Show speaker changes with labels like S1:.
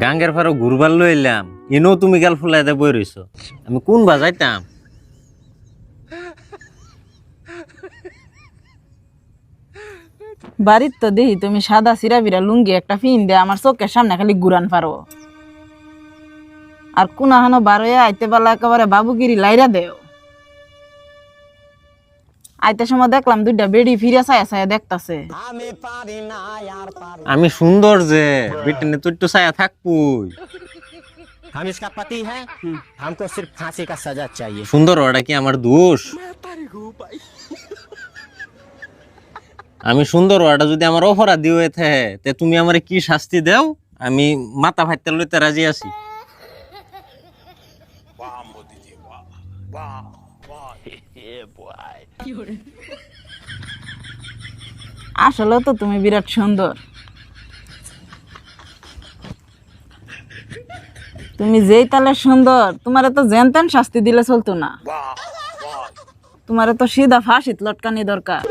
S1: গাঙ্গের ফারো ঘুরবার লইলাম ইনো তুমি গাল ফুলাই দে বই রইছো আমি কোন বাজাইতাম
S2: বাড়ির তো দেখি তুমি সাদা সিরাবিরা লুঙ্গি একটা ফিন দে আমার চোখের সামনে খালি ঘুরান পারো আর কোনাহানো বারোয়া আইতে পারলে একেবারে বাবুগিরি লাইরা দেও আইতে সময় দেখলাম দুইটা বেড়ি ফিরে ছায়া ছায়া দেখতাছে
S1: আমি সুন্দর যে বিটিনে তুই তো ছায়া থাকপুই
S3: हम इसका पति है हमको सिर्फ फांसी का सजा चाहिए
S1: সুন্দর ওটা কি আমার দোষ আমি সুন্দর ওটা যদি আমার অপরাধী হয়ে থাকে তে তুমি আমারে কি শাস্তি দাও আমি মাথা ফাইতে লইতে রাজি আছি
S2: আসলে তো তুমি বিরাট সুন্দর তুমি যেই তালে সুন্দর তোমারে তো যেন তেন শাস্তি দিলে চলতো না তোমারে তো সিধা ফাঁসিত লটকানি দরকার